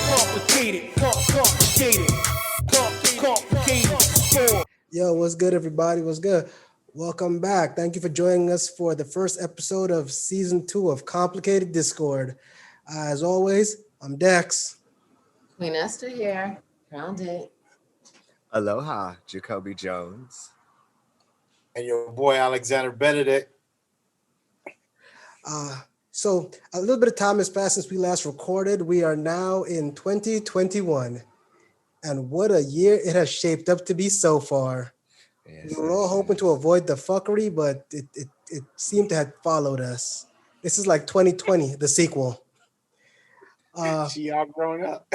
Complicated. Yo, what's good, everybody? What's good? Welcome back. Thank you for joining us for the first episode of season 2 of Complicated Discord. As always, I'm Dex. Queen Esther here. Found it. Aloha, JacobiJones. And your boy Alexander Benedict. So a little bit of time has passed since we last recorded. We are now in 2021. And what a year it has shaped up to be so far. Yes, we were all hoping to avoid the fuckery, but it seemed to have followed us. This is like 2020, the sequel. She all grown up.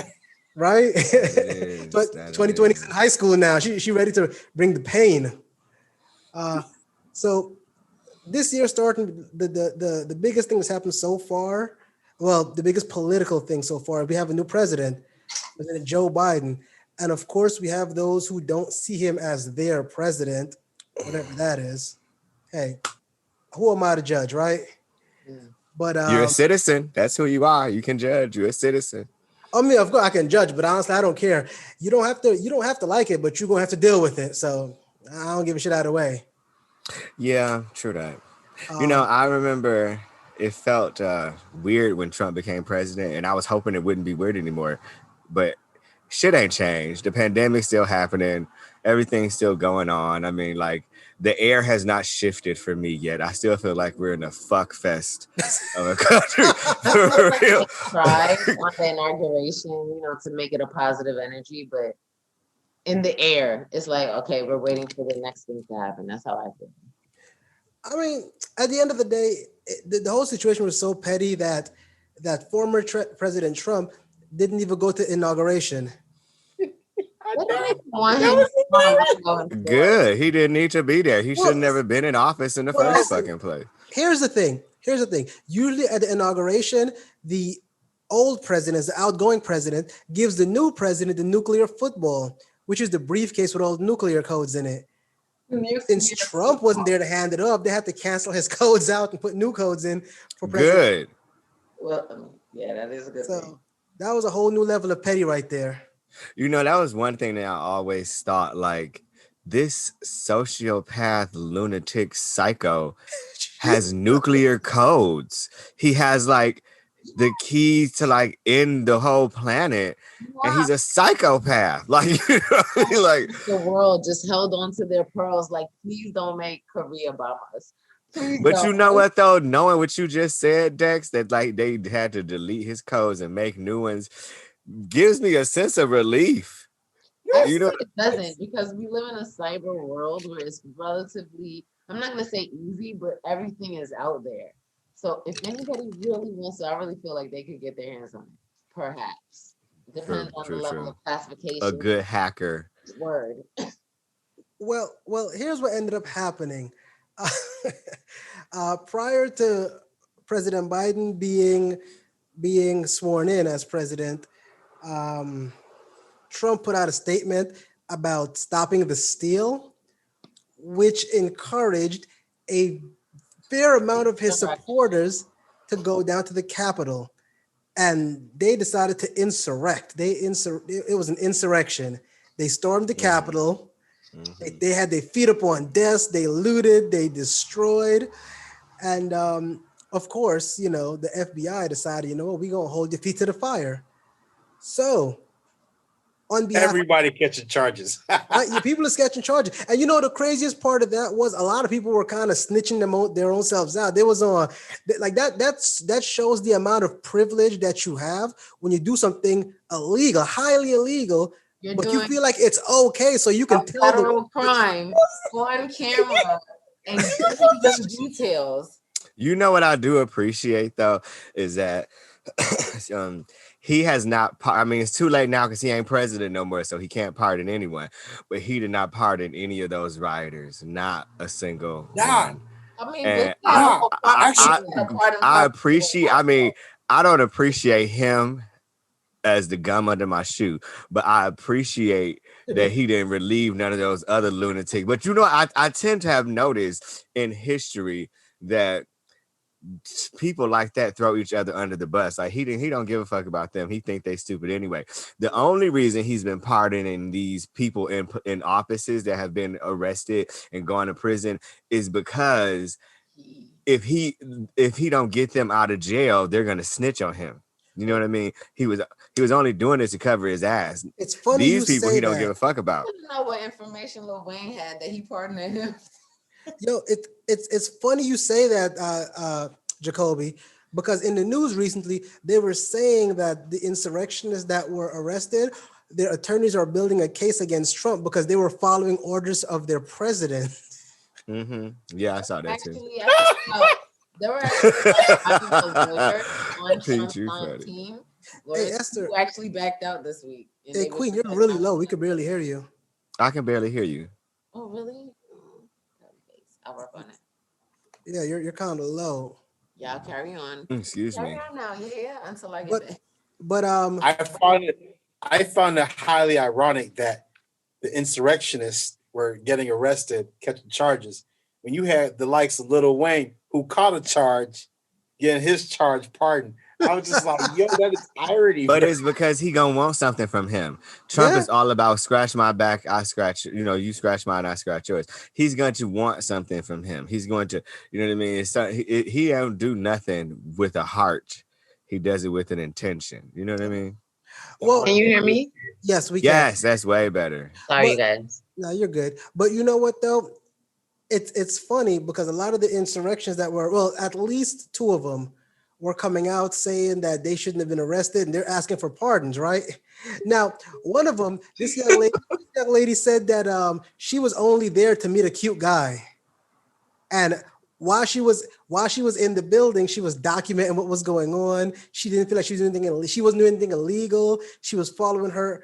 Right? 2020 is in high school now. She ready to bring the pain. So this year starting, the biggest thing that's happened so far, well, the biggest political thing so far, we have a new president, President Joe Biden. And of course, we have those who don't see him as their president, whatever that is. Hey, who am I to judge, right? Yeah. But you're a citizen. That's who you are. You can judge. You're a citizen. I mean, of course, I can judge, but honestly, I don't care. You don't have to like it, but you're gonna have to deal with it. So I don't give a shit either way. Yeah, true that. I remember it felt weird when Trump became president, and I was hoping it wouldn't be weird anymore. But shit ain't changed. The pandemic's still happening. Everything's still going on. I mean, like, the air has not shifted for me yet. I still feel like we're in a fuck fest of a country. For real. Tried on the inauguration, to make it a positive energy, but in the air, it's like, okay, we're waiting for the next thing to happen. That's how I feel. I mean, at the end of the day, the whole situation was so petty that former President Trump didn't even go to inauguration. Good. He didn't need to be there. He should have never been in office in the first fucking place. Here's the thing. Usually at the inauguration, the old president, the outgoing president, gives the new president the nuclear football, which is the briefcase with all the nuclear codes in it. Since Trump wasn't there to hand it up, they had to cancel his codes out and put new codes in for president. Good. Well, yeah, that is a good thing. That was a whole new level of petty right there. That was one thing that I always thought, like, this sociopath, lunatic psycho has nuclear codes. He has, like, the keys to, like, end the whole planet. Wow. And he's a psychopath. Like, like the world just held on to their pearls. Like, please don't make Korea bomb us. But you know what, though? Knowing what you just said, Dex, that, like, they had to delete his codes and make new ones gives me a sense of relief. It doesn't, because we live in a cyber world where it's relatively, I'm not going to say easy, but everything is out there. So if anybody really wants to, I really feel like they could get their hands on it. Perhaps. Depends on the level of classification. A good hacker. Word. Well, here's what ended up happening. Prior to President Biden being sworn in as president, Trump put out a statement about stopping the steal, which encouraged a fair amount of his supporters to go down to the Capitol, and they decided to insurrect. It was an insurrection. They stormed the Capitol. Mm-hmm. They had their feet up on desks. They looted. They destroyed, and of course, the FBI decided, we're gonna hold your feet to the fire. So, on behalf everybody catching charges. People are sketching charges. And the craziest part of that was a lot of people were kind of snitching their own selves out. There was like that shows the amount of privilege that you have when you do something illegal, highly illegal, you feel like it's okay, so you can tell federal crime on camera and the details. What I do appreciate, though, is that he has not, it's too late now because he ain't president no more, so he can't pardon anyone. But he did not pardon any of those rioters, not a single one. I appreciate, I don't appreciate him as the gum under my shoe, but I appreciate that he didn't relieve none of those other lunatics. But I tend to have noticed in history that people like that throw each other under the bus. Like he don't give a fuck about them. He think they stupid anyway. The only reason he's been pardoning these people in offices that have been arrested and gone to prison is because if he don't get them out of jail, they're gonna snitch on him. You know what I mean? He was only doing this to cover his ass. It's funny These you people say he don't that. give a fuck about. I don't know what information Lil Wayne had that he pardoned him. Yo, it's funny you say that, Jacobi, because in the news recently they were saying that the insurrectionists that were arrested, their attorneys are building a case against Trump because they were following orders of their president. Mm-hmm. Yeah, I saw that too. Actually, there were actually a lawyer on Trump's team. Hey, Esther, who actually backed out this week. Hey, Queen, you're really low. We could barely hear you. I can barely hear you. Oh, really? I'll work on it. Yeah, you're kind of low. Y'all carry on. Excuse me. Carry on now, yeah, until I get back. But I found it highly ironic that the insurrectionists were getting arrested, catching charges, when you had the likes of Lil Wayne who caught a charge, getting his charge pardoned. I was just like, yo, that is irony. But it's because he gonna want something from him. Trump is all about scratch my back, I scratch, you scratch mine, I scratch yours. He's going to want something from him. He's going to, you know what I mean? He don't do nothing with a heart. He does it with an intention. You know what I mean? Well, can you hear me? Yes, we can. Yes, that's way better. Sorry, you guys. No, you're good. But you know what though? It's funny because a lot of the insurrections that were, well, at least two of them were coming out saying that they shouldn't have been arrested, and they're asking for pardons, right? Now, one of them, this young lady said that she was only there to meet a cute guy, and while she was in the building, she was documenting what was going on. She didn't feel like she was doing anything. She wasn't doing anything illegal. She was following her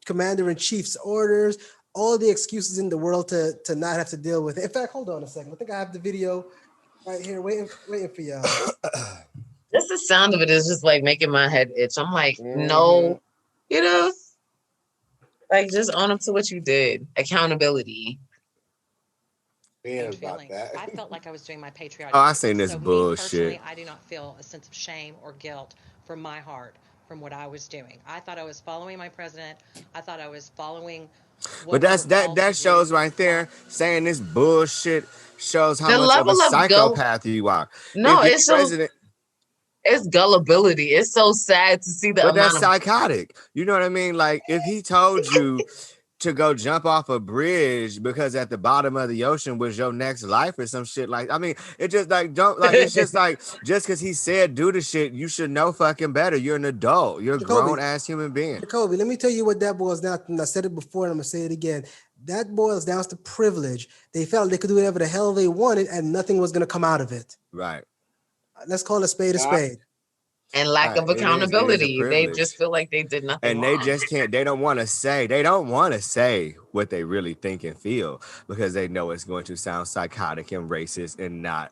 commander-in-chief's orders. All the excuses in the world to not have to deal with it. In fact, hold on a second. I think I have the video right here, waiting for y'all. Just the sound of it is just like making my head itch. I'm like, no, like just own up to what you did. Accountability. About that. I felt like I was doing my patriotic. Oh, I seen this bullshit. I do not feel a sense of shame or guilt from my heart from what I was doing. I thought I was following my president. I thought I was following. But that shows right there, saying this bullshit shows how much of a psychopath you are. No, it's president. It's gullibility. It's so sad to see the. But that's psychotic. You know what I mean? Like if he told you to go jump off a bridge because at the bottom of the ocean was your next life or some shit, like, I mean, it just like it's just like just because he said do the shit, you should know fucking better. You're an adult. You're a grown ass human being. Jacobi, let me tell you what that boils down to. I said it before and I'm gonna say it again. That boils down to privilege. They felt they could do whatever the hell they wanted and nothing was gonna come out of it. Right. Let's call a spade a spade. And lack of accountability. They just feel like they did nothing. And they just can't, they don't want to say what they really think and feel because they know it's going to sound psychotic and racist and not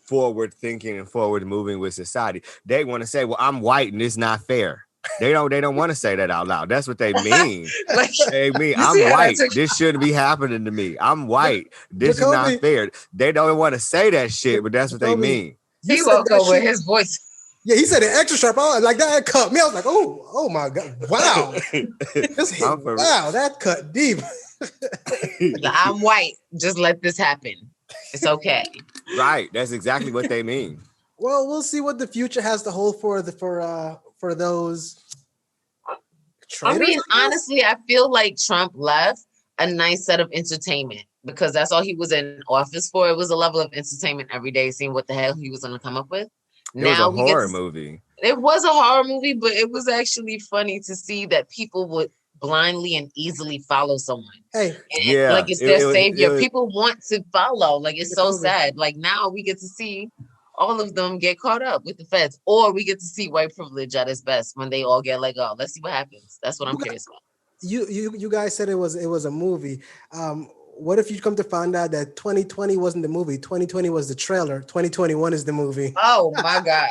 forward thinking and forward moving with society. They want to say, well, I'm white and it's not fair. They don't want to say that out loud. That's what they mean. They mean, I'm white. This shouldn't be happening to me. I'm white. This is not fair. They don't want to say that shit, but that's what they mean. He woke up with his voice. Yeah, he said it extra sharp. I was like, that cut me. I was like, oh my God. Wow. Wow, that cut deep. I'm white. Just let this happen. It's okay. Right. That's exactly what they mean. Well, we'll see what the future has to hold for those traitors. I mean, honestly, I feel like Trump left a nice set of entertainment because that's all he was in office for. It was a level of entertainment every day, seeing what the hell he was going to come up with. It was a horror movie. It was a horror movie, but it was actually funny to see that people would blindly and easily follow someone. Hey, yeah, like it's their savior. People want to follow. Like it's so sad. Like now we get to see all of them get caught up with the feds, or we get to see white privilege at its best when they all get let go. Let's see what happens. That's what I'm curious about. You guys said it was a movie. What if you come to find out that 2020 wasn't the movie? 2020 was the trailer. 2021 is the movie. Oh my God.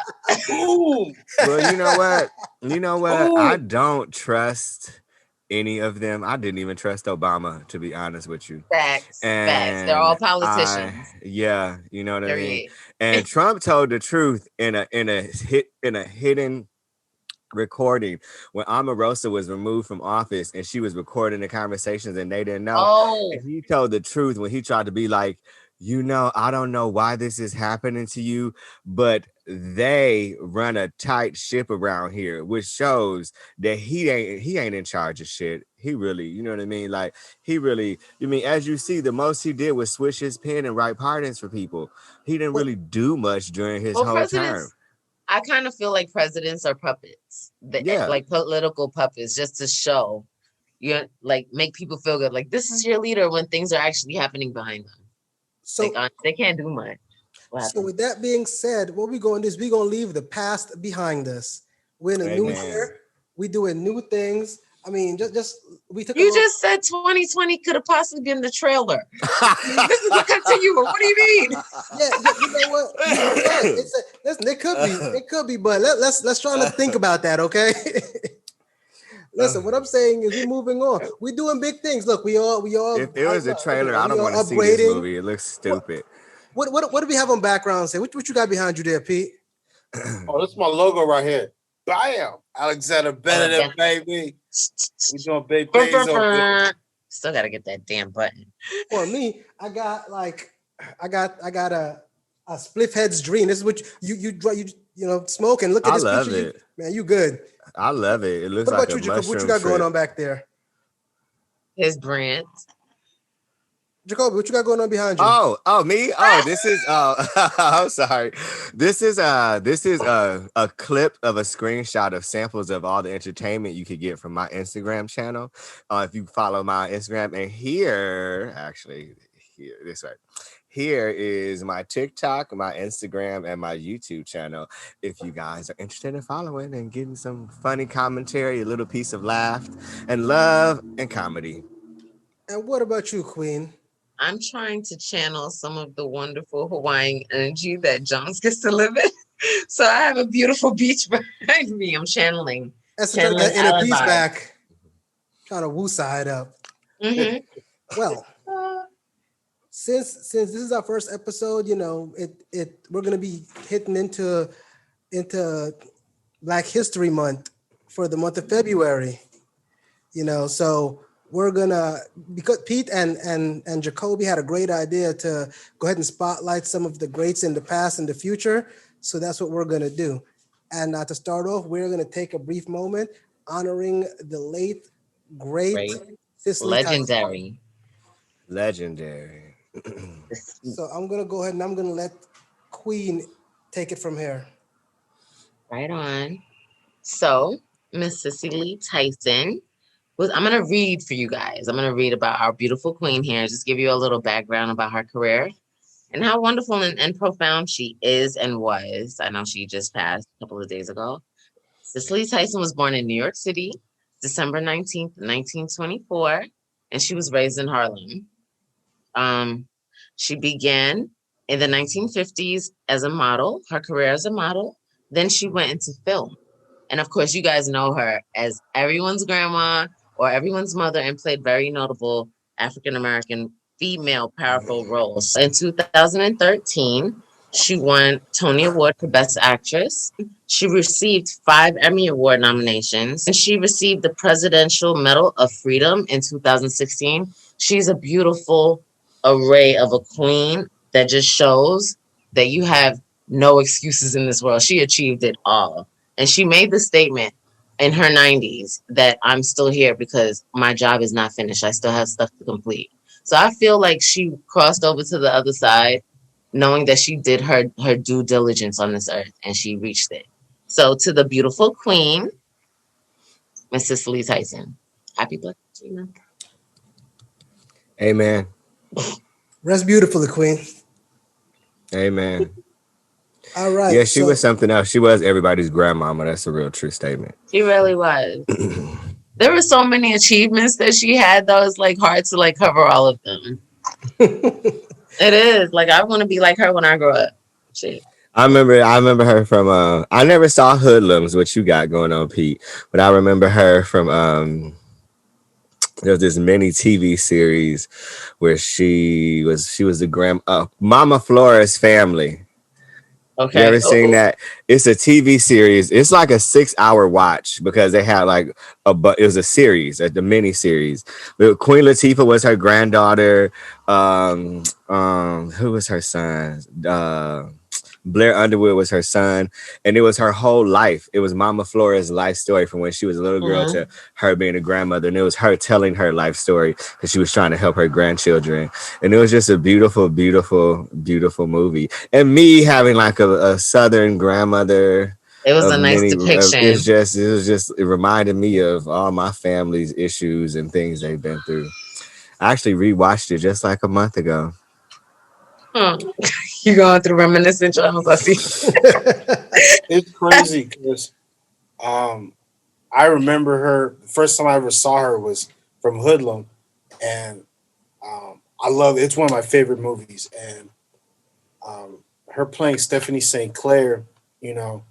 Well, you know what? Ooh. I don't trust any of them. I didn't even trust Obama, to be honest with you. Facts. They're all And politicians. yeah, you know what I mean. Period. And Trump told the truth in a hidden recording when Omarosa was removed from office and she was recording the conversations and they didn't know. Oh, And he told the truth when he tried to be like, I don't know why this is happening to you, but they run a tight ship around here, which shows that he ain't in charge of shit. He really, you know what I mean? Like he really, as you see, the most he did was switch his pen and write pardons for people. He didn't really do much during his well, whole term. I kind of feel like presidents are puppets, like political puppets, just to show like make people feel good. Like this is your leader when things are actually happening behind them. So they can't do much. So with that being said, what we're going to do is we're going to leave the past behind us. We're in a new year. We're doing new things. I mean, just we took. You just said 2020 could have possibly been the trailer. This is a continuum. What do you mean? Yeah, you know what? Listen, it could be, but let's try to think about that, okay? Listen, what I'm saying is we're moving on. We're doing big things. Look, we all. If it was a trailer, I don't want to see this movie. It looks stupid. What do we have on background? Say what you got behind you there, Pete? Oh, this is my logo right here. Bam! Alexander Benedict, baby. We doing big things over here. Still gotta get that damn button. For me, I got a spliff heads dream. This is what you smoking. Look at this picture. I love it, man. You good? I love it. It looks like a mushroom. What you got going on back there? His brand. Jacobi, what you got going on behind you? Oh, me? Oh, this is I'm sorry. This is a clip of a screenshot of samples of all the entertainment you could get from my Instagram channel. If you follow my Instagram, and here this way. Here is my TikTok, my Instagram, and my YouTube channel. If you guys are interested in following and getting some funny commentary, a little piece of laugh and love and comedy. And what about you, Queen? I'm trying to channel some of the wonderful Hawaiian energy that Jones gets to live in. So I have a beautiful beach behind me. I'm channeling. That's trying to inner peace back. Trying to woo-side it up. Mm-hmm. Well, since this is our first episode, we're gonna be hitting into Black History Month for the month of February. So we're gonna, because Pete and Jacobi had a great idea to go ahead and spotlight some of the greats in the past and the future. So that's what we're gonna do. And to start off, we're gonna take a brief moment honoring the late great Cicely legendary. So I'm gonna go ahead and I'm gonna let Queen take it from here. Right on. So Miss Cicely Tyson. I'm going to read for you guys. I'm going to read about our beautiful queen here. Just give you a little background about her career and how wonderful and profound she is and was. I know she just passed a couple of days ago. Cicely Tyson was born in New York City, December 19th, 1924, and she was raised in Harlem. She began in the 1950s as a model, her career as a model. Then she went into film. And of course, you guys know her as everyone's grandma or everyone's mother and played very notable African-American female powerful roles. In 2013, she won Tony Award for Best Actress. She received 5 Emmy Award nominations, and she received the Presidential Medal of Freedom in 2016. She's a beautiful array of a queen that just shows that you have no excuses in this world. She achieved it all. And she made the statement in her 90s that I'm still here because my job is not finished. I still have stuff to complete. So I feel like she crossed over to the other side, knowing that she did her due diligence on this earth and she reached it. So to the beautiful queen, Miss Cicely Tyson. Happy birthday, Gina. Amen. Rest beautifully, Queen. Amen. All right. Yeah, she was something else. She was everybody's grandmama. That's a real true statement. She really was. There were so many achievements that she had, though. It's like hard to like cover all of them. It is. Like I want to be like her when I grow up. Shit. I remember her from I never saw Hoodlums, what you got going on, Pete. But I remember her from there was this mini TV series where she was the Mama Flores Family. You Okay. ever seen that? It's a TV series. It's like a 6-hour watch because they had like it was a series, the mini series. But Queen Latifah was her granddaughter. Who was her son? Blair Underwood was her son, and it was her whole life. It was Mama Flores' life story from when she was a little girl to her being a grandmother, and it was her telling her life story because she was trying to help her grandchildren. And it was just a beautiful, beautiful, beautiful movie. And me having like a Southern grandmother. It was a nice Many, depiction. it reminded me of all my family's issues and things they've been through. I actually rewatched it just like a month ago. You're going through reminiscent channels, I see. It's crazy because I remember her. The first time I ever saw her was from Hoodlum, and I love it. It's one of my favorite movies. And her playing Stephanie St. Clair, you know,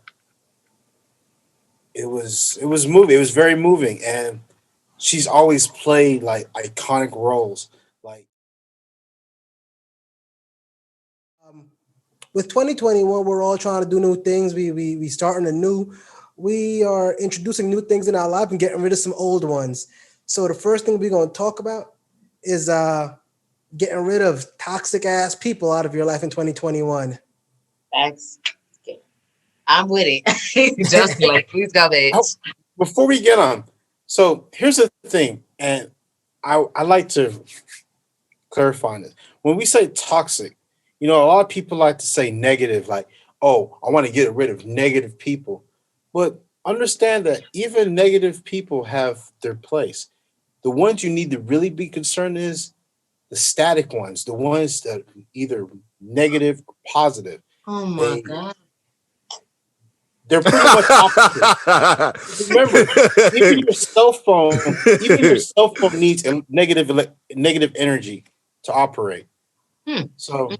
it was moving. It was very moving, and she's always played like iconic roles. Like with 2021, we're all trying to do new things. We starting anew. We are introducing new things in our life and getting rid of some old ones. So the first thing we're going to talk about is getting rid of toxic ass people out of your life in 2021. Thanks. Okay. I'm with it. Just like, please go, bitch. Before we get on, so here's the thing, and I like to clarify this. When we say toxic, you know, a lot of people like to say negative, like, oh, I want to get rid of negative people. But understand that even negative people have their place. The ones you need to really be concerned is the static ones, the ones that are either negative or positive. Oh my God. They're pretty much opposite. Remember, even your cell phone needs a negative energy to operate. So,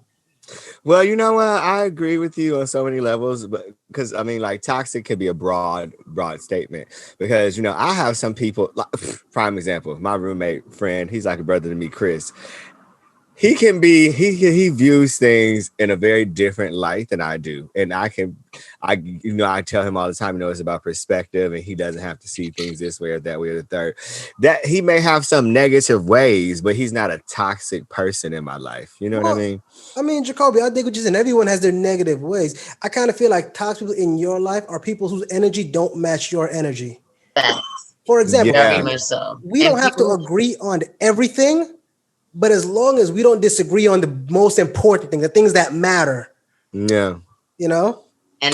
well, you know what? I agree with you on so many levels, but because I mean, like, toxic could be a broad statement. Because I have some people. Like, prime example, my roommate friend. He's like a brother to me, Chris. He can be he views things in a very different light than I do, and I tell him all the time, it's about perspective, and he doesn't have to see things this way or that way or the third. That he may have some negative ways, but he's not a toxic person in my life. You know what I mean? I mean, Jacobi, I think what you're saying, everyone has their negative ways. I kind of feel like toxic people in your life are people whose energy don't match your energy. For example, very much so. We don't have to agree on everything. But as long as we don't disagree on the most important thing, the things that matter. Yeah. And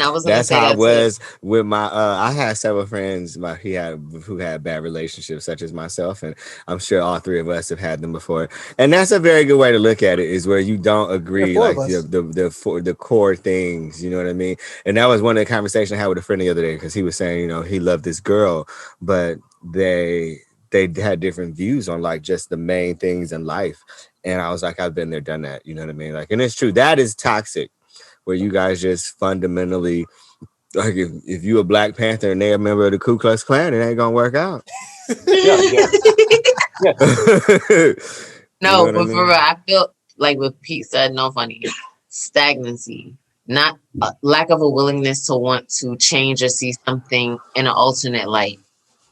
I was that's how I was with my I had several friends who had bad relationships, such as myself, and I'm sure all three of us have had them before. And that's a very good way to look at it, is where you don't agree like the core things, you know what I mean? And that was one of the conversations I had with a friend the other day, because he was saying, he loved this girl, but they had different views on like just the main things in life. And I was like, I've been there, done that. You know what I mean? Like, and it's true. That is toxic, where you guys just fundamentally, like, if you a Black Panther and they're a member of the Ku Klux Klan, it ain't gonna work out. Yeah. No, but for real, I feel like what Pete said, no funny, stagnancy, not lack of a willingness to want to change or see something in an alternate light.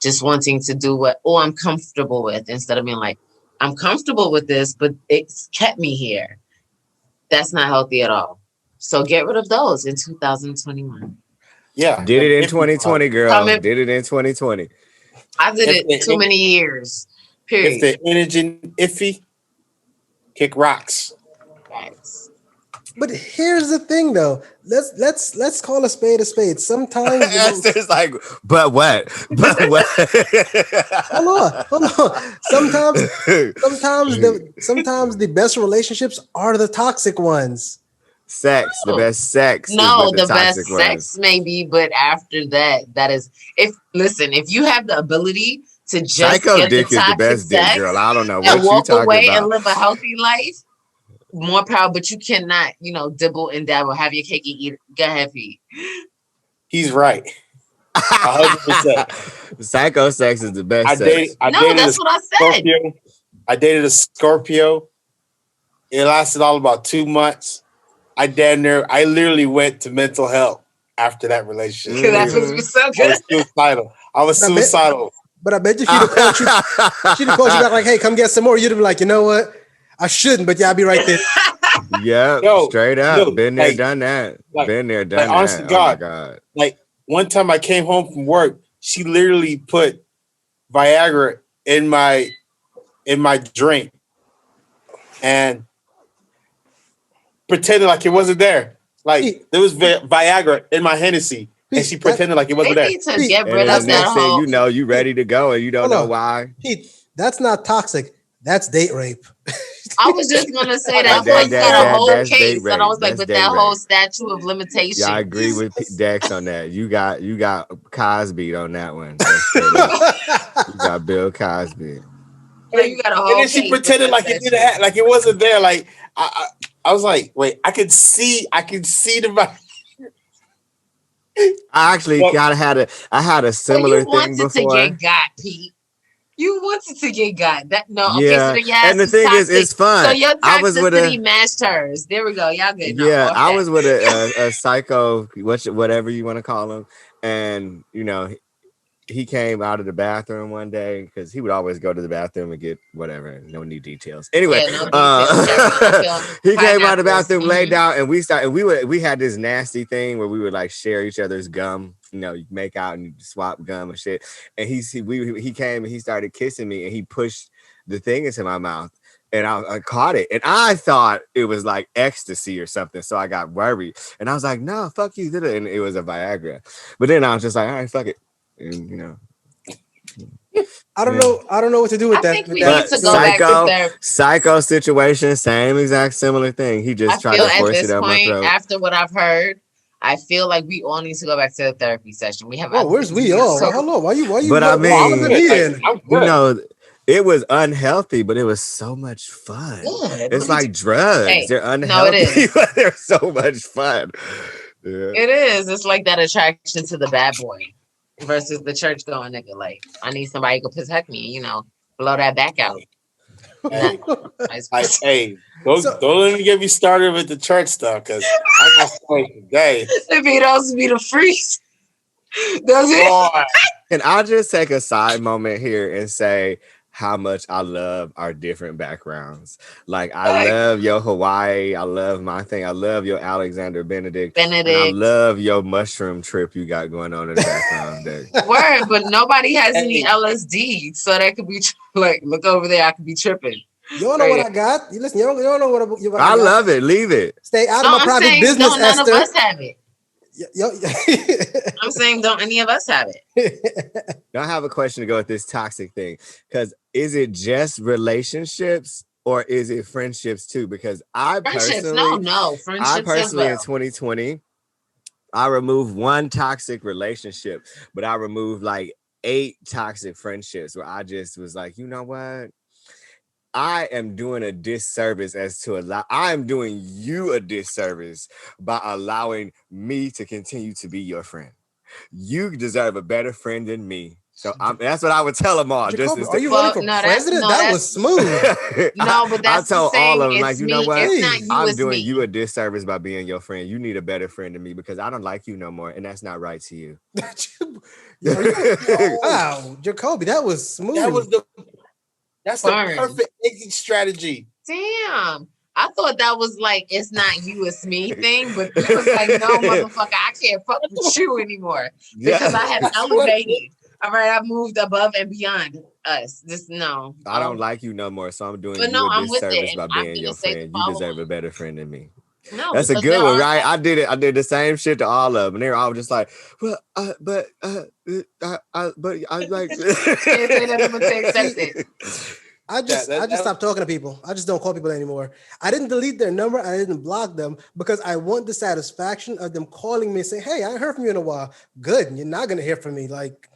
Just wanting to do what I'm comfortable with, instead of being like, I'm comfortable with this, but it's kept me here. That's not healthy at all. So get rid of those in 2021. Yeah. Did it in 2020, girl. Did it in 2020. I did it too many years. Period. If the energy iffy, kick rocks. Right. But here's the thing, though. Let's call a spade a spade. Sometimes it's like, but what? But what? hold on. Sometimes the best relationships are the toxic ones. The best sex. No, the best sex maybe, but after that is if you have the ability to just Psycho get dick the is the toxic best sex, dick, girl. I don't know and what you walk talking away about. and live a healthy life. More power, but you cannot, dibble and dabble, have your cake and eat it. Go ahead, Pete. He's right. 100%. Psycho sex is the best I sex. dated that's a what I said. Scorpio. I dated a Scorpio. It lasted all about 2 months. I literally went to mental health after that relationship. Because that's what was so I good. was suicidal. But I bet you she'd have called you. She'd have called you back like, "Hey, come get some more." You'd have been like, "You know what? I shouldn't, but yeah, I'll be right there." Yeah, Yo, straight up. yo, Been there, like- done that. Been there, done like, honest that. to Oh my God. God. Like one time I came home from work, she literally put Viagra in my drink and pretended like it wasn't there. Like there was Viagra in my Hennessy, and she pretended like it wasn't They there. need to get And rid then of the that next thing whole. you know, you ready to go and you don't Hold know on. why. Pete, that's not toxic. That's date rape. I was just gonna say that. I That- thought you that- had a that- whole that's date case, and I rape. was like, That's but date that whole rape. statute of limitations. Yeah, I agree with Dex on that. You got Cosby on that one. That's straight up. You got Bill Cosby. Yeah, you got a whole And then she case pretended with like that it didn't statute. like it wasn't there. Like I was like, wait, I could see the I actually Well- I had a So similar you thing wanted before. to get got, Pete. You wanted to get got. That no, okay. Yeah, So then yes, and the thing is, it's fun. So your I was with toxicity a matched hers. There we go. Y'all good. yeah, No, I was with a psycho, whatever you want to call him, and he came out of the bathroom one day because he would always go to the bathroom and get whatever. No need details. Anyway, Yeah, no details. he came out of the Pineapples. bathroom, laid down, and we had this nasty thing where we would like share each other's gum. You make out and you swap gum and shit. And he came and he started kissing me and he pushed the thing into my mouth. And I caught it. And I thought it was like ecstasy or something. So I got worried. And I was like, no, fuck you. And it was a Viagra. But then I was just like, all right, fuck it. And, I don't know what to do with I that. think with we that. need to go back to therapy. Psycho situation, same exact similar thing. He just tried to force it down my throat. After what I've heard, I feel like we all need to go back to the therapy session. We have. Oh, where's we all? So, Hello, why you? But I mean, I'm good. it was unhealthy, but it was so much fun. Good. It's like drugs. Hey, they're unhealthy, no, it is. but they're so much fun. Yeah. It is. It's like that attraction to the bad boy versus the church going nigga. Like, I need somebody who can protect me, blow that back out. Hey, don't let me get me started with the church stuff because I got stories today. If he doesn't be the freaks, does it? Boy. And I'll just take a side moment here and say how much I love our different backgrounds. Like I love your Hawaii. I love my thing. I love your Alexander Benedict. And I love your mushroom trip you got going on in the background. Word, but nobody has any LSD, so that could be like, look over there. I could be tripping. You don't know what I got. You listen. You don't know what I got. love it. Leave it. Stay out of my private business, none Esther. of us have it. I'm saying, don't any of us have it? Now I have a question to go with this toxic thing. Because is it just relationships or is it friendships too? Because Friendships, personally, friendships. I personally in 2020, I removed one toxic relationship, but I removed like 8 toxic friendships where I just was like, you know what? I am doing a disservice I am doing you a disservice by allowing me to continue to be your friend. You deserve a better friend than me. So that's what I would tell them all. Jacobi, are you running for president? That was smooth. No, but that's I told all of them, like, you know what? It's not you, I'm it's doing me. you a disservice by being your friend. You need a better friend than me because I don't like you no more, and that's not right to you. Wow, Jacobi, that was smooth. That's the perfect exit strategy. Damn. I thought that was like, it's not you, it's me thing, but you was like, no, motherfucker, I can't fuck with you anymore because I have elevated. All right, I moved above and beyond us. No. I don't like you no more, so I'm doing But you no, a I'm with disservice it, by and I'm being gonna your say friend. the You deserve following. a better friend than me. No, that's a because good there one, are right? I did the same shit to all of them, and they were all just like, well, but I like. Can't say that, but they accept it. I just stopped talking to people. I just don't call people anymore. I didn't delete their number. I didn't block them because I want the satisfaction of them calling me and saying, "Hey, I ain't heard from you in a while." Good. You're not gonna hear from me. Like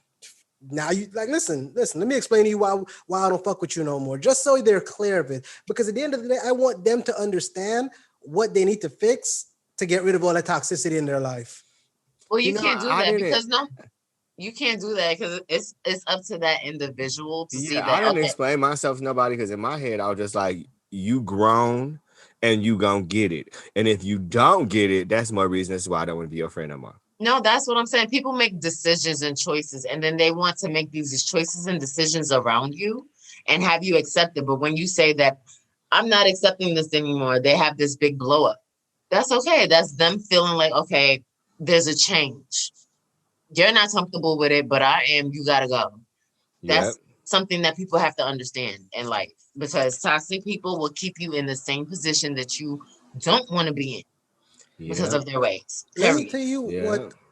now, you like listen. Let me explain to you why I don't fuck with you no more. Just so they're clear of it. Because at the end of the day, I want them to understand what they need to fix to get rid of all that toxicity in their life. Well, you can't do that because You can't do that because it's up to that individual to see that. I didn't explain myself to nobody because in my head I was just like, you grown and you gonna get it. And if you don't get it, that's more reason as to why I don't want to be your friend no more. No, that's what I'm saying. People make decisions and choices, and then they want to make these choices and decisions around you and have you accept it. But when you say that I'm not accepting this anymore, they have this big blow up. That's okay. That's them feeling like, okay, there's a change. You're not comfortable with it, but I am. You gotta go. That's something that people have to understand in life, because toxic people will keep you in the same position that you don't want to be in because of their ways. Let me tell you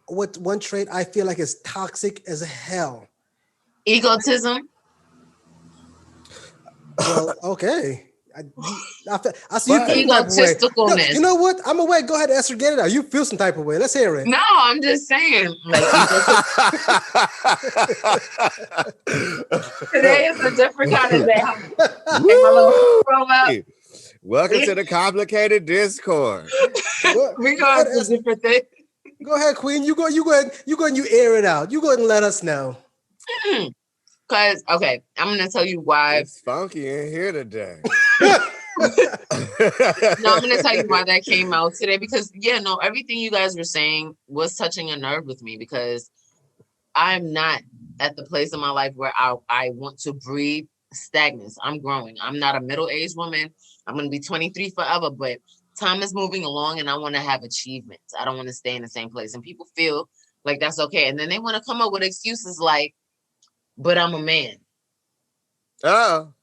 what one trait I feel like is toxic as hell. Egotism. Well, okay. I see you feel some type of way. Egotisticalness. No, you know what? I'm away. Go ahead, Esther, get it out. You feel some type of way. Let's hear it. No, I'm just saying. Today is a different kind of day. Welcome to the complicated Discord. We got a different thing. Go ahead, Queen. You go ahead, you air it out. You go ahead and let us know. Because, okay, I'm going to tell you why. It's funky in here today. No, I'm going to tell you why that came out today. Because, everything you guys were saying was touching a nerve with me, because I'm not at the place in my life where I want to breathe stagnance. I'm growing. I'm not a middle-aged woman. I'm going to be 23 forever, but time is moving along and I want to have achievements. I don't want to stay in the same place. And people feel like that's okay. And then they want to come up with excuses like, but I'm a man. Oh.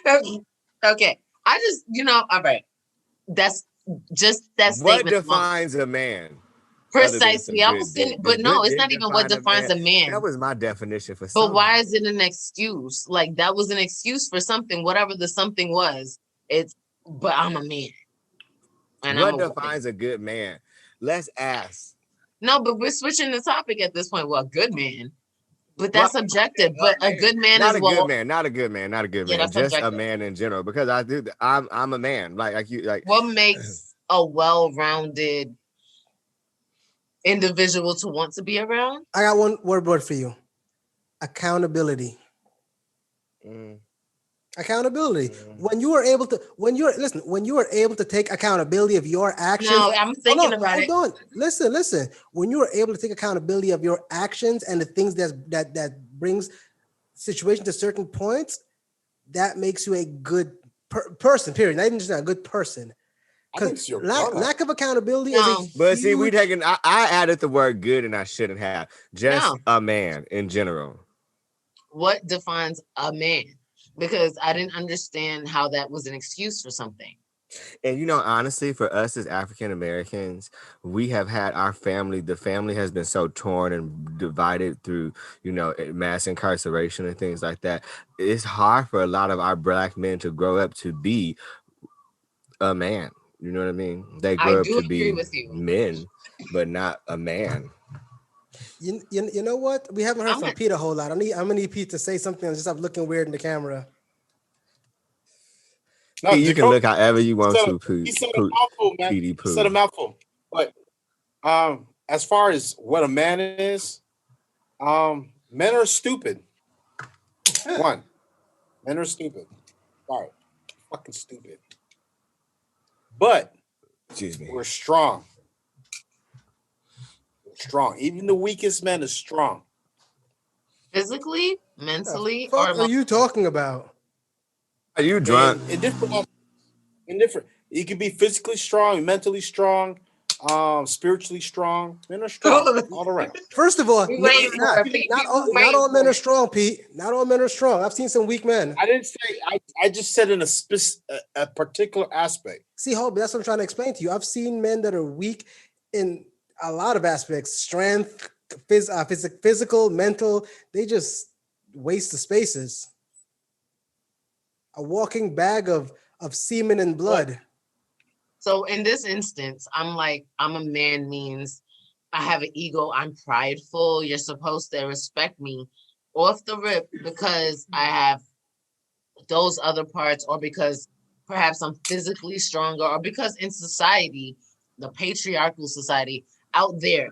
Okay. I just, all right. That's just that statement. What defines a man? Precisely. I was saying, but no, it's not even what defines a man. That was my definition for something. But why is it an excuse? Like, that was an excuse for something, whatever the something was. But I'm a man. And what defines a good man? Let's ask. No, but we're switching the topic at this point. Well, a good man. But that's subjective. But a good man not is not a good man. Just subjective. a man in general. Because I'm a man. Like you like. What makes a well-rounded individual to want to be around? I got one word for you. Accountability. Accountability. When you are able to take accountability of your actions. No, I'm thinking about it. Hold on. Listen. When you are able to take accountability of your actions and the things that brings situation to certain points, that makes you a good person. Period. Not even just a good person. Because lack of accountability is but see, I added the word good and I shouldn't have. Just a man in general. What defines a man? Because I didn't understand how that was an excuse for something. And honestly, for us as African Americans, we have had the family has been so torn and divided through, mass incarceration and things like that. It's hard for a lot of our Black men to grow up to be a man. You know what I mean? They grow up to be men, but not a man. You know what? We haven't heard from Pete a whole lot. I'm gonna need Pete to say something and just stop looking weird in the camera. No, you can look however you want to. He said a mouthful, man. He said a mouthful. But as far as what a man is, men are stupid. Men are stupid. Sorry, fucking stupid. But excuse me, we're strong. Strong. Even the weakest man is strong. Physically, mentally, what are you talking about? Are you drunk? In different. You can be physically strong, mentally strong, spiritually strong. Men are strong all around. First of all, not all men are strong, Pete. Not all men are strong. I've seen some weak men. I didn't say. I just said in a particular aspect. See, Hope, that's what I'm trying to explain to you. I've seen men that are weak in a lot of aspects: strength, physical, mental. They just waste the spaces. A walking bag of semen and blood. So in this instance, I'm a man means I have an ego. I'm prideful. You're supposed to respect me off the rip because I have those other parts, or because perhaps I'm physically stronger, or because in society, the patriarchal society out there,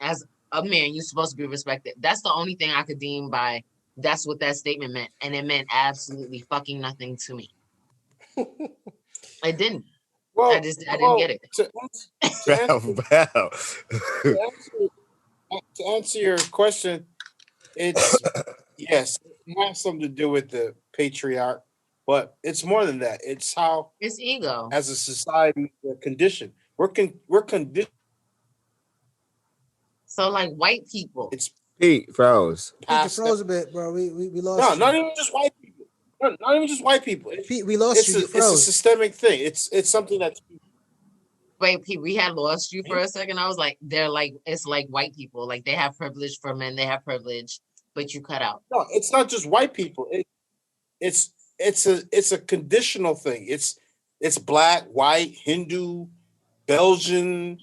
as a man, you're supposed to be respected. That's the only thing I could deem by that's what that statement meant. And it meant absolutely fucking nothing to me. It didn't. Well, I didn't get it. To answer your question, it's yes, it has something to do with the patriarch, but it's more than that. It's how It's ego. as a society we're conditioned. We're conditioned. So like white people. It's Pete froze. Pete, you froze a bit, bro. We lost you. No, not even just white people. Not even just white people. Pete, we lost you. It's a systemic thing. It's something that's. Wait, Pete, we had lost you for a second. I was like, it's like white people. Like they have privilege for men. They have privilege, but you cut out. No, it's not just white people. It's a conditional thing. It's black, white, Hindu, Belgian,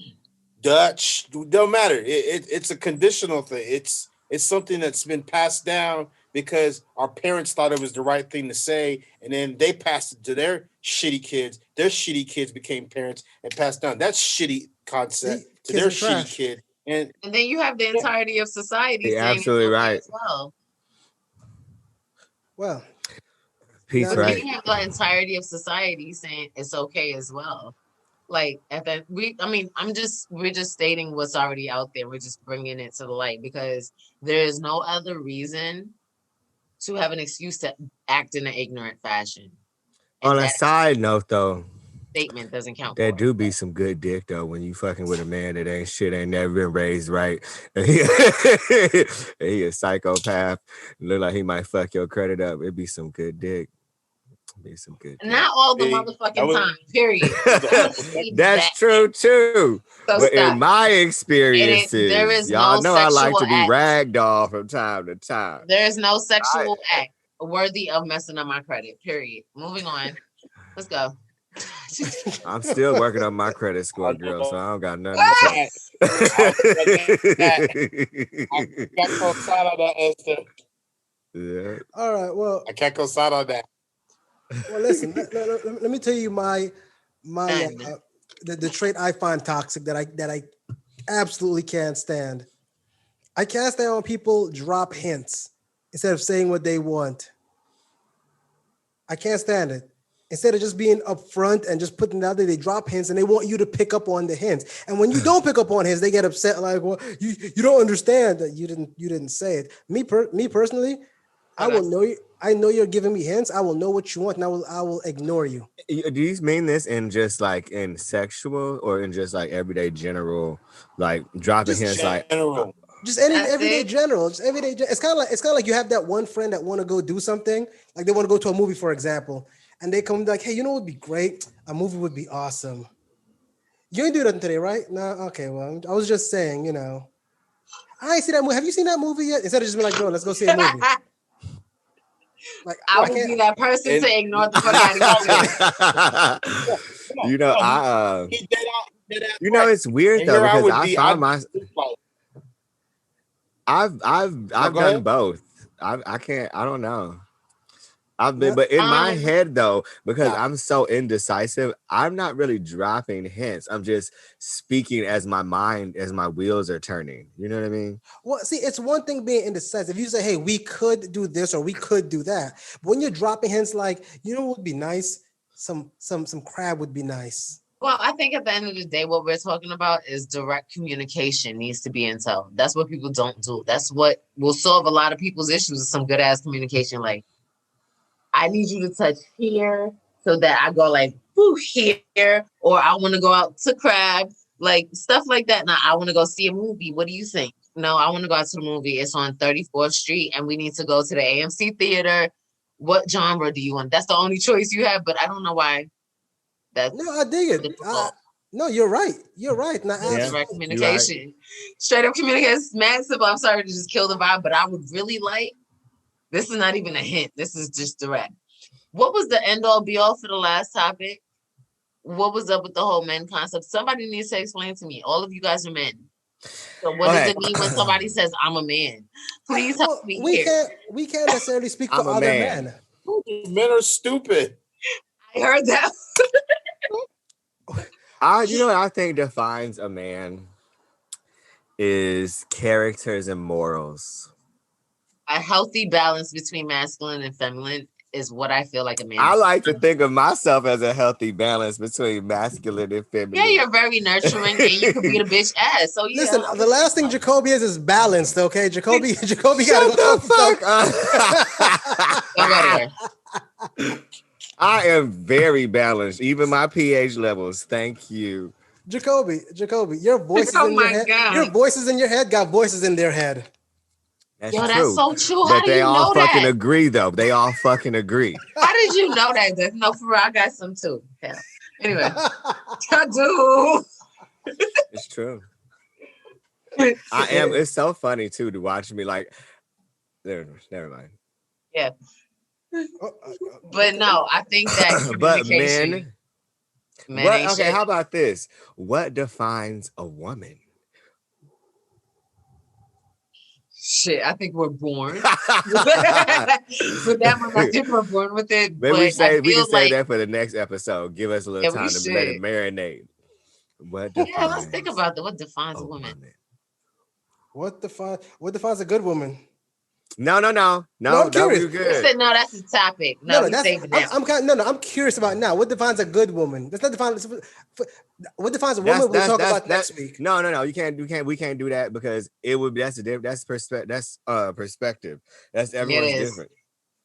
Dutch. Don't matter. It's a conditional thing. It's something that's been passed down because our parents thought it was the right thing to say, and then they passed it to their shitty kids. Their shitty kids became parents and passed down that shitty concept to their shitty kid. And then you have the entirety of society You're saying absolutely it's okay right. as well. Well, Pete's right. You have the entirety of society saying it's okay as well. Like we're just stating what's already out there. We're just bringing it to the light because there is no other reason to have an excuse to act in an ignorant fashion. On a side note, though, statement doesn't count. There do be some good dick though when you fucking with a man that ain't never been raised right. And he a psychopath. Look like he might fuck your credit up. It'd be some good dick. Be some good. Not all the motherfucking time. Period. That's true too. So but stop. in my experiences, there is y'all know I like to be act. ragdoll from time to time. There is no sexual act worthy of messing up my credit. Period. Moving on. Let's go. I'm still working on my credit score, girl, so I don't got nothing to say. Yeah. All right. Well, I can't go side on that. Well, listen. let me tell you the trait I find toxic that I absolutely can't stand. I can't stand when people drop hints instead of saying what they want. I can't stand it. Instead of just being upfront and just putting it out there, they drop hints and they want you to pick up on the hints. And when you don't pick up on hints, they get upset. Like, well, you don't understand that you didn't say it. Me personally, I will know you. I know you're giving me hints. I will know what you want, and I will ignore you. Do you mean this in just like in sexual or in just like everyday general, like dropping hints general. like just everyday general, just everyday. It's kind of like you have that one friend that want to go do something, like they want to go to a movie, for example, and they come like, hey, you know what would be great? A movie would be awesome. You ain't do nothing today, right? No, okay. Well, I was just saying, I ain't seen that movie. Have you seen that movie yet? Instead of just being like, no, let's go see a movie. Like I would be that person to ignore the fuck out of you. It's weird though because I find myself. I've done both. I don't know. But in my head though, because I'm so indecisive, I'm not really dropping hints. I'm just speaking as my wheels are turning. You know what I mean? Well, see, it's one thing being indecisive. You say, hey, we could do this or we could do that. But when you're dropping hints like, what would be nice? Some crab would be nice. Well, I think at the end of the day, what we're talking about is direct communication needs to be intel. That's what people don't do. That's what will solve a lot of people's issues with some good ass communication. Like, I need you to touch here so that I go like, whoo, here, or I want to go out to crab, like stuff like that. Now I want to go see a movie. What do you think? No, I want to go out to the movie. It's on 34th Street and we need to go to the AMC theater. What genre do you want? That's the only choice you have, but I don't know why. No, I dig it. No, you're right. You're right. Now, direct communication. Right. Straight up communication is mad simple. I'm sorry to just kill the vibe, but I would really like, this is not even a hint. This is just direct. What was the end all be all for the last topic? What was up with the whole men concept? Somebody needs to explain to me. All of you guys are men. So what does it mean when somebody says I'm a man? Please help me here. We can't necessarily speak for other men. Men are stupid. I heard that. You know what I think defines a man is characters and morals. A healthy balance between masculine and feminine is what I feel like a man. I like to think of myself as a healthy balance between masculine and feminine. Yeah, you're very nurturing and you could beat a bitch ass. So yeah. Listen, the last thing Jacobi is balanced, okay? Jacobi gotta Shut go the fuck up. I am very balanced, even my pH levels. Thank you. Jacobi, your voices in your head. God. Your voices in your head got voices in their head. That's Yo, true. that's so true. But How do you know that? They all fucking agree, though. They all fucking agree. How did you know that? No, for real, I got some too. Hell. Anyway, I do. It's true. I am. It's so funny too to watch me like. Never mind. Yeah. But no, I think that but men what, okay, how about this? What defines a woman? Shit, I think we're born. For that one, I think we're born with it. Maybe we can say that for the next episode. Give us a little time to let it marinate. Let's think about that. What defines a woman? What defines a good woman? No. I'm curious. Good. No, that's the topic. I'm curious about now. What defines a good woman? That's not define. What defines a woman? We'll talk about next week. No. We can't do that because it would be that's perspective. That's everyone's different.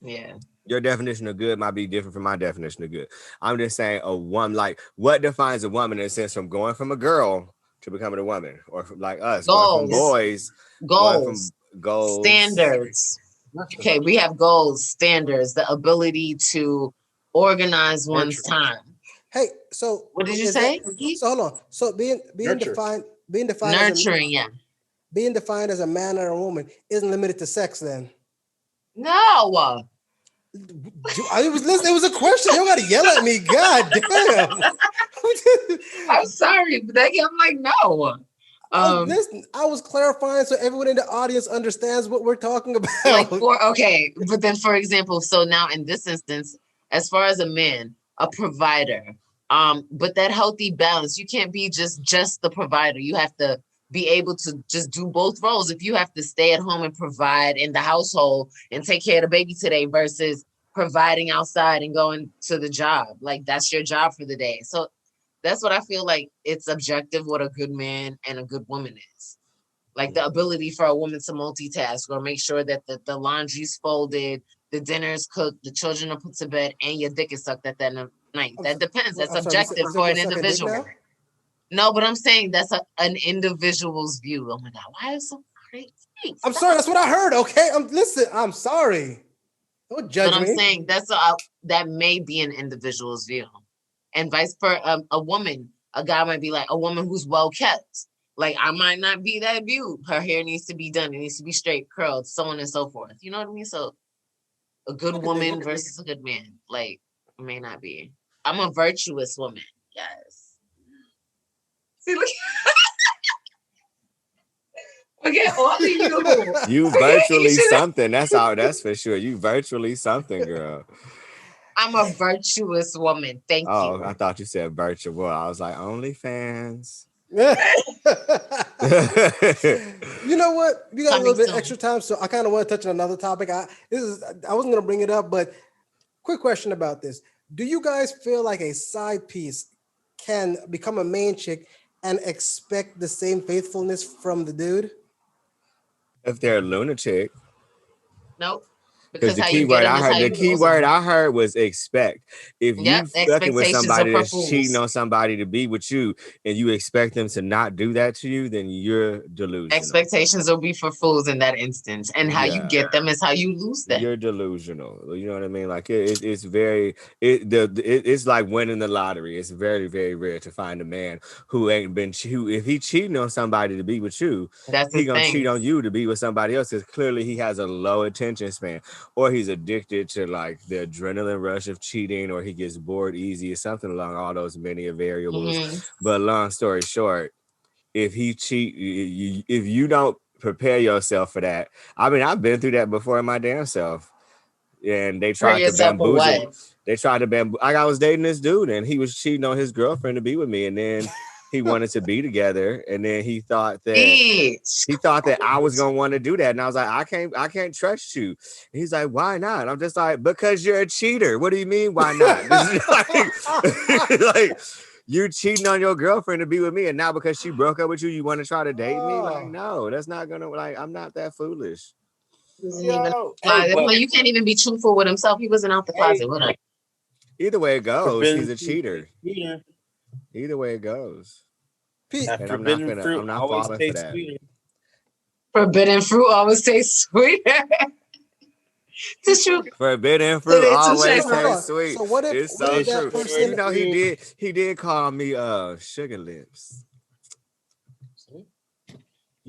Yeah. Your definition of good might be different from my definition of good. I'm just saying a woman, like what defines a woman in a sense from going from a girl to becoming a woman, or from like us, going from boys, goals, standards. Okay, we have goals, standards, the ability to organize one's time. Hey, so what did you say? So hold on. So being defined nurturing, being defined as a man or a woman isn't limited to sex then. No. I was listening. It was a question. You gotta yell at me. God damn. I'm sorry, but I'm like, no. Listen, I was clarifying so everyone in the audience understands what we're talking about. But then for example, so now in this instance, as far as a man, a provider, but that healthy balance, you can't be just the provider. You have to be able to just do both roles. If you have to stay at home and provide in the household and take care of the baby today versus providing outside and going to the job, like that's your job for the day. So that's what I feel like it's objective what a good man and a good woman is. Like the ability for a woman to multitask or make sure that the laundry's folded, the dinner's cooked, the children are put to bed, and your dick is sucked at that night. That depends. That's objective for an individual. No, but I'm saying that's an individual's view. Oh my God, why is so crazy? I'm sorry, that's what I heard. Okay, I'm sorry. Don't judge me. But I'm saying that may be an individual's view. And vice versa, a woman, a guy might be like a woman who's well kept. Like I might not be that view. Her hair needs to be done. It needs to be straight, curled, so on and so forth. You know what I mean? So a good woman versus a good man, like may not be. I'm a virtuous woman. Yes. See, look. Okay, all of you. You virtually something. That's for sure. You virtually something, girl. I'm a virtuous woman. Thank you. Oh, I thought you said virtual. I was like, OnlyFans. You know what? We got a little bit extra time, so I kind of want to touch on another topic. I wasn't going to bring it up, but quick question about this. Do you guys feel like a side piece can become a main chick and expect the same faithfulness from the dude? If they're a lunatic. Nope. Because the key word I heard was expect. If you fucking with somebody that's cheating on somebody to be with you and you expect them to not do that to you, then you're delusional. Expectations will be for fools in that instance. And how you get them is how you lose them. You're delusional. You know what I mean? Like it's like winning the lottery. It's very, very rare to find a man who if he cheating on somebody to be with you, he's gonna cheat on you to be with somebody else because clearly he has a low attention span. Or he's addicted to like the adrenaline rush of cheating, or he gets bored easy, or something along all those many variables. Mm-hmm. But long story short, if he cheat, if you don't prepare yourself for that, I mean, I've been through that before in my damn self. And they tried to bamboozle. I was dating this dude, and he was cheating on his girlfriend to be with me, and then he wanted to be together, and then he thought that Bitch. I was gonna want to do that, and I was like, I can't trust you. And he's like, why not? I'm just like, because you're a cheater. What do you mean, why not? This is like you cheating on your girlfriend to be with me, and now because she broke up with you, you want to try to date me? Like, no, that's not gonna. Like, I'm not that foolish. You can't even be truthful with himself. He wasn't out the closet with her. Either way it goes, he's a cheater. Either way it goes. And I'm not falling for that. Sweeter. Forbidden fruit always tastes sweeter. It's true. Forbidden fruit always tastes sweet. So what if, it's so true. Person, you know, he did call me sugar lips.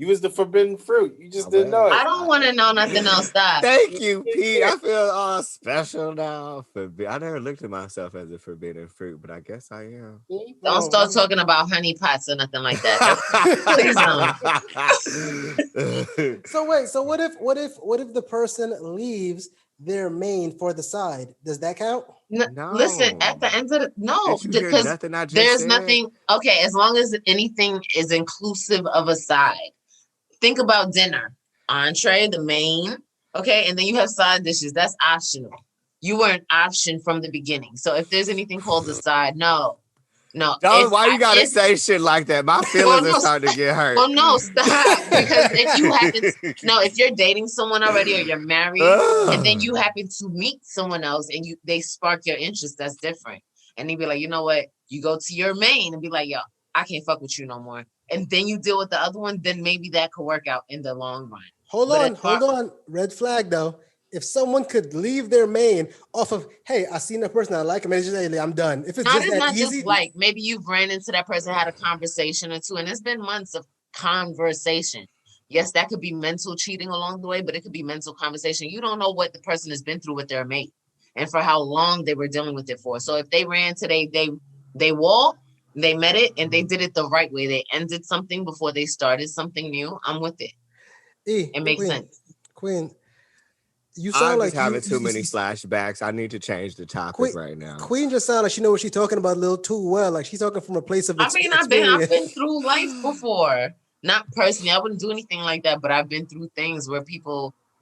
You was the forbidden fruit. You just didn't know it. I don't want to know nothing else. Stop. Thank you, Pete. I feel all special now. I never looked at myself as a forbidden fruit, but I guess I am. Don't start talking about honey pots or nothing like that. Please don't. So wait. So what if the person leaves their main for the side? Does that count? No. Listen, at the end of because there's nothing. Okay, as long as anything is inclusive of a side. Think about dinner, entree, the main, okay, and then you have side dishes. That's optional. You were an option from the beginning. So if there's anything called the side, no. Why you gotta say shit like that? My feelings are starting to get hurt. Well, no, stop. Because if you're dating someone already or you're married, and then you happen to meet someone else and they spark your interest, that's different. And they'd be like, you know what? You go to your main and be like, yo, I can't fuck with you no more. And then you deal with the other one, then maybe that could work out in the long run. Hold on. Red flag though. If someone could leave their main off of, hey, I seen that person, I like him, and just say, I'm done. If it's not easy, just like maybe you've ran into that person, had a conversation or two, and it's been months of conversation. Yes, that could be mental cheating along the way, but it could be mental conversation. You don't know what the person has been through with their mate and for how long they were dealing with it for. So if they ran today, they wall. They met it and they did it the right way. They ended something before they started something new. I'm with it. It makes sense. Queen, you sound like having too many flashbacks. I need to change the topic right now. Queen just sounds like she knows what she's talking about a little too well. Like she's talking from a place of experience. I've been through life before. Not personally, I wouldn't do anything like that, but I've been through things where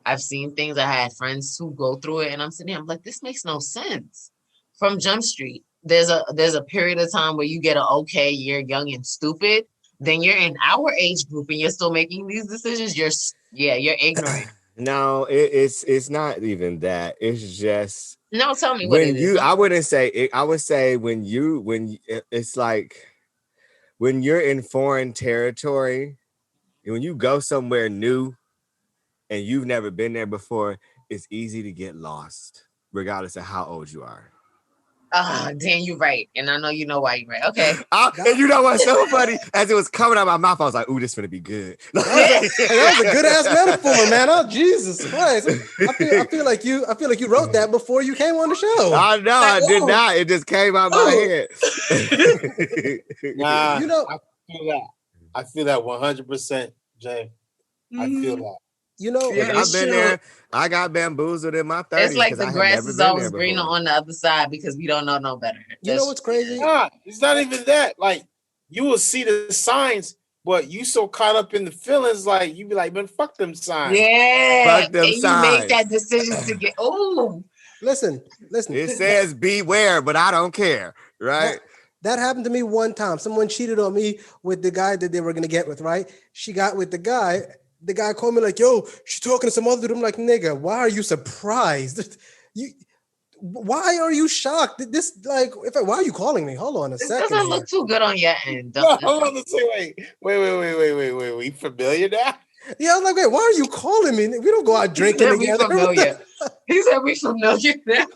I've seen things. I had friends who go through it, and I'm sitting here, I'm like, this makes no sense. From Jump Street. There's a period of time where you get you're young and stupid. Then you're in our age group and you're still making these decisions. You're ignorant. No, it's not even that. It's just tell me what it is. I wouldn't say it. I would say it's like when you're in foreign territory, when you go somewhere new and you've never been there before, it's easy to get lost, regardless of how old you are. Dan, you're right. And I know you know why you're right. Okay. And you know what's so funny? As it was coming out of my mouth, I was like, ooh, this is gonna be good. That was a good ass metaphor, man. Oh, Jesus Christ. I feel like you wrote that before you came on the show. I know, I did not. It just came out of my head. Nah, I feel that 100%, Jay. I feel that. I've been there. I got bamboozled in my 30s. It's like the grass is always greener on the other side because we don't know no better. You know what's crazy? Nah, it's not even that. Like, you will see the signs, but you so caught up in the feelings, like, you be like, man, fuck them signs. Yeah. Fuck them signs. You make that decision to get, Listen. It says beware, but I don't care, right? That happened to me one time. Someone cheated on me with the guy that they were going to get with, right? She got with the guy. The guy called me like, yo, she's talking to some other dude. I'm like, nigga, why are you surprised? Why are you shocked? Why are you calling me? Hold on a second. It doesn't look too good on your end. No, hold on a second. Wait. We familiar now? Yeah, I was like, wait, why are you calling me? We don't go out drinking together. He said we familiar now.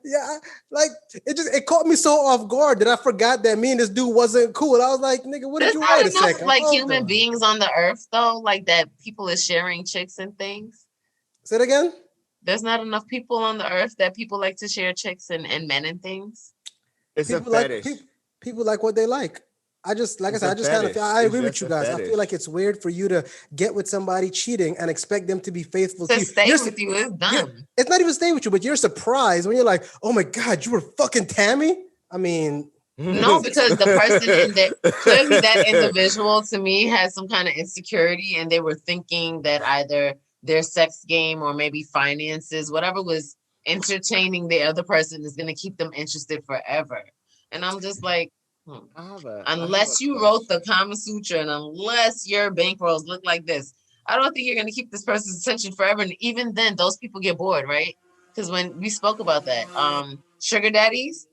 Yeah, like it caught me so off guard that I forgot that me and this dude wasn't cool. I was like, nigga, what did you wait a second? Like human beings on the earth though, like that people is sharing chicks and things. Say it again. There's not enough people on the earth that people like to share chicks and men and things. It's a fetish. People like what they like. I agree with you guys. I feel like it's weird for you to get with somebody cheating and expect them to be faithful to you. Stay with you is dumb. It's not even stay with you, but you're surprised when you're like, oh my God, you were fucking Tammy? I mean, No, because the person in there, clearly that individual to me has some kind of insecurity, and they were thinking that either their sex game or maybe finances, whatever was entertaining the other person, is going to keep them interested forever. And I'm just like, unless you wrote the Kama Sutra and unless your bankrolls look like this, I don't think you're going to keep this person's attention forever. And even then, those people get bored, right? Because when we spoke about that, sugar daddies,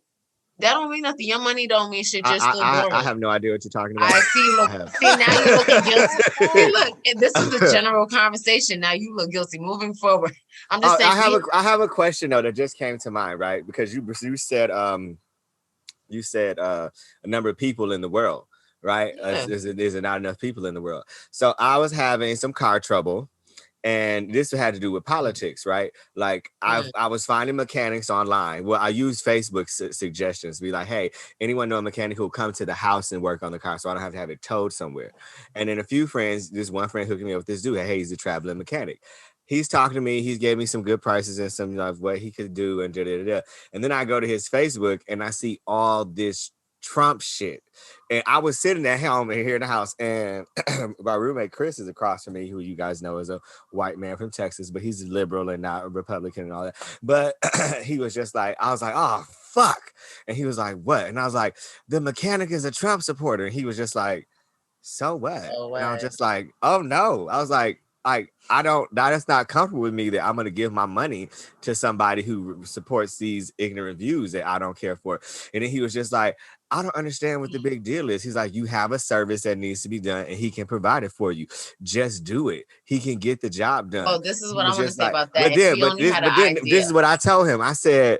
that don't mean nothing. Your money don't mean shit. You're still boring. I have no idea what you're talking about. I see. Look, see now you're looking guilty. See, look, this is a general conversation. Now you look guilty. Moving forward, I'm just saying. I have a question though that just came to mind, right? Because you said a number of people in the world, right? Yeah. There's not enough people in the world. So I was having some car trouble. And this had to do with politics, right? Like I was finding mechanics online. Well, I used Facebook suggestions, be like, hey, anyone know a mechanic who'll come to the house and work on the car so I don't have to have it towed somewhere. And then a few friends, this one friend hooked me up with this dude. Hey, he's a traveling mechanic. He's talking to me. He's gave me some good prices and some of what he could do and da-da-da-da. And then I go to his Facebook and I see all this Trump shit. And I was sitting at home and here in the house, and my roommate Chris is across from me, who you guys know is a white man from Texas, but he's a liberal and not a Republican and all that. But he was just like, I was like, oh fuck. And he was like, what? And I was like, the mechanic is a Trump supporter. And he was just like, so what? And I was just like, oh no. I was like, that's not comfortable with me that I'm going to give my money to somebody who supports these ignorant views that I don't care for. And then he was just like, I don't understand what the big deal is. He's like, you have a service that needs to be done and he can provide it for you. Just do it. He can get the job done. Oh, this is what I want to say about that. But then this is what I told him. I said,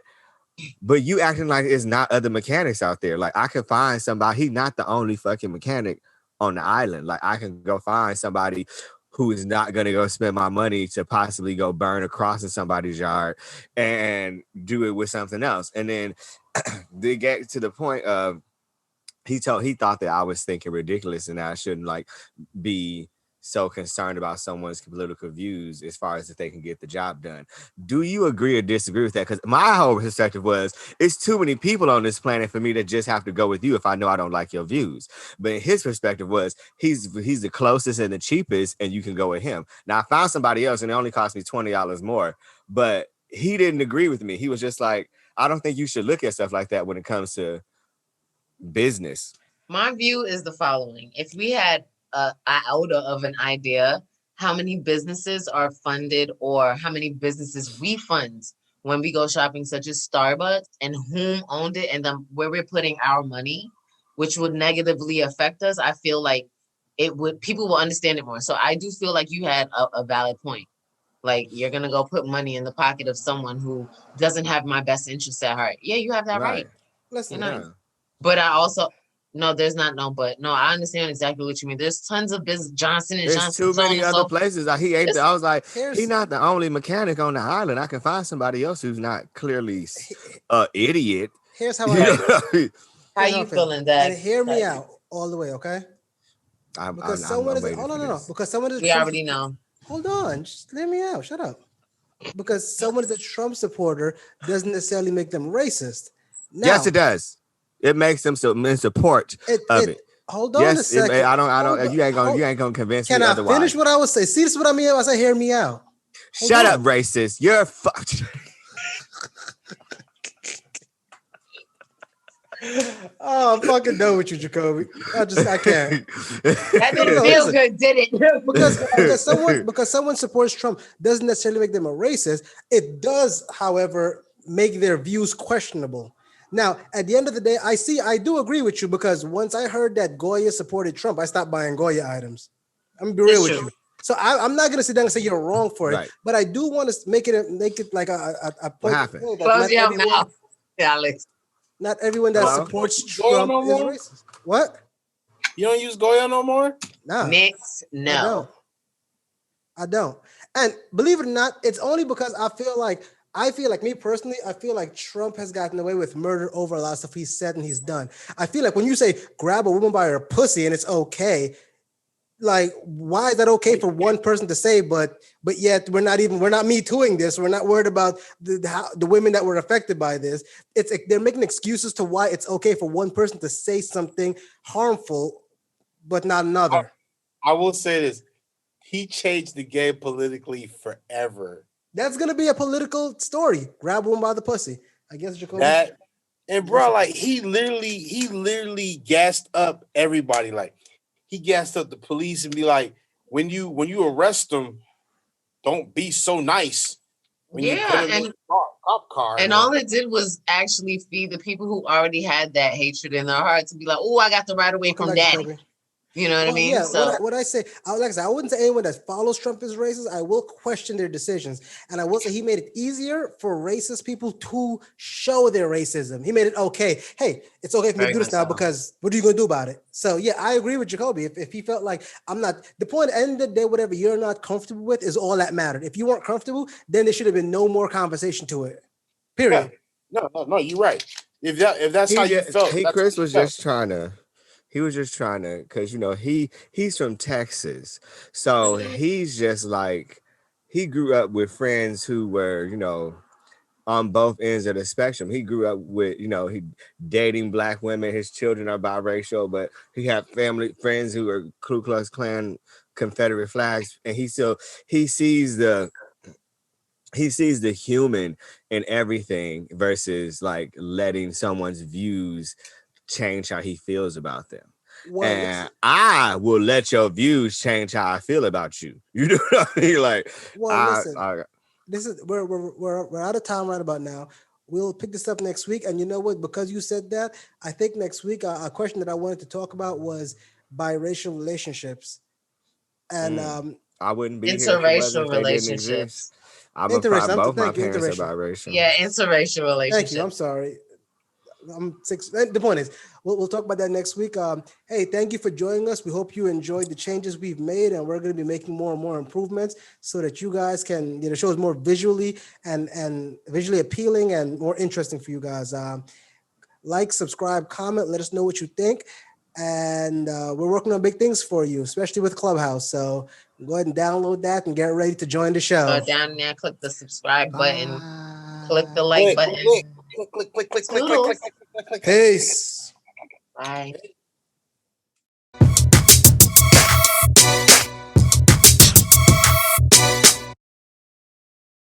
but you acting like it's not other mechanics out there. Like I could find somebody. He's not the only fucking mechanic on the island. Like I can go find somebody who is not going to go spend my money to possibly go burn a cross in somebody's yard and do it with something else. And then they get to the point of he thought that I was thinking ridiculous and that I shouldn't like be so concerned about someone's political views as far as if they can get the job done. Do you agree or disagree with that? Because my whole perspective was it's too many people on this planet for me to just have to go with you if I know I don't like your views. But his perspective was he's the closest and the cheapest and you can go with him. Now I found somebody else and it only cost me $20 more, but he didn't agree with me. He was just like, I don't think you should look at stuff like that when it comes to business. My view is the following. If we had an iota of an idea, how many businesses are funded or how many businesses we fund when we go shopping, such as Starbucks, and whom owned it and then where we're putting our money, which would negatively affect us, I feel like people will understand it more. So I do feel like you had a valid point. Like you're going to go put money in the pocket of someone who doesn't have my best interests at heart. Yeah, you have that right. Listen, but I also... No, there's not no, but no, I understand exactly what you mean. There's tons of business, Johnson and Johnson. There's too many other places. He ain't. I was like, he's not the only mechanic on the island. I can find somebody else who's not clearly an idiot. Here's how how you feeling that? And hear me out all the way, okay? Because someone is. We already know. Hold on, just hear me out. Shut up. Because someone is a Trump supporter doesn't necessarily make them racist. Now, yes, it does. It makes them in support of it. Hold on a second. I don't. You ain't gonna convince me otherwise. Can I finish what I was saying? See, this is what I mean. I say, hear me out. Shut up, racist. You're fucked. Oh, I'm fucking done with you, Jacobi. I can't. That didn't feel good, did it? because someone supports Trump doesn't necessarily make them a racist. It does, however, make their views questionable. Now, at the end of the day, I do agree with you because once I heard that Goya supported Trump, I stopped buying Goya items. I'm gonna be real with you. So I'm not gonna sit down and say you're wrong for it, but I do want to make it like a point. What happened? Close your mouth, Alex. Not everyone that supports Trump is racist. What? You don't use Goya no more? No. Mix, no. I don't. And believe it or not, it's only because I feel like me personally, I feel like Trump has gotten away with murder over a lot of stuff he's said and he's done. I feel like when you say grab a woman by her pussy and it's okay, like, why is that okay for one person to say, but yet we're not me tooing this. We're not worried about the women that were affected by this. It's they're making excuses to why it's okay for one person to say something harmful, but not another. I will say this. He changed the game politically forever. That's gonna be a political story. Grab one by the pussy. I guess Jacobi. That and bro, like he literally gassed up everybody. Like he gassed up the police and be like, when you arrest them, don't be so nice. When you put them in the cop car. And all it did was actually feed the people who already had that hatred in their heart to be like, oh, I got the right away from daddy. Jacobi. You know what I mean? Yeah, so what I say, I wouldn't say anyone that follows Trump is racist. I will question their decisions. And I will say he made it easier for racist people to show their racism. He made it okay. Hey, it's okay for me to do this now because what are you going to do about it? So yeah, I agree with Jacobi. If he felt like I'm not, the point at the end of the day, whatever you're not comfortable with is all that mattered. If you weren't comfortable, then there should have been no more conversation to it. Period. Yeah. No, you're right. If that's how you felt. Chris was just trying to. He was just trying to, because he's from Texas, so he's just like he grew up with friends who were on both ends of the spectrum. He grew up with he dating black women. His children are biracial, but he had friends who are Ku Klux Klan Confederate flags, and he sees the human in everything versus like letting someone's views change how he feels about them. Well, and I will let your views change how I feel about you. You know what I mean? Like, this is we're out of time right about now. We'll pick this up next week. And you know what? Because you said that, I think next week a question that I wanted to talk about was biracial relationships. And I wouldn't be interracial relationships. I'm afraid both my parents are biracial. Yeah, interracial relationships. Thank you. I'm sorry. I'm 6. The point is, we'll talk about that next week. Hey, thank you for joining us. We hope you enjoyed the changes we've made, and we're going to be making more and more improvements so that you guys can get the shows more visually and visually appealing and more interesting for you guys. Like, subscribe, comment, let us know what you think. And we're working on big things for you, especially with Clubhouse. So go ahead and download that and get ready to join the show. Go down there, click the subscribe button, click the like button. Click. Peace. Bye.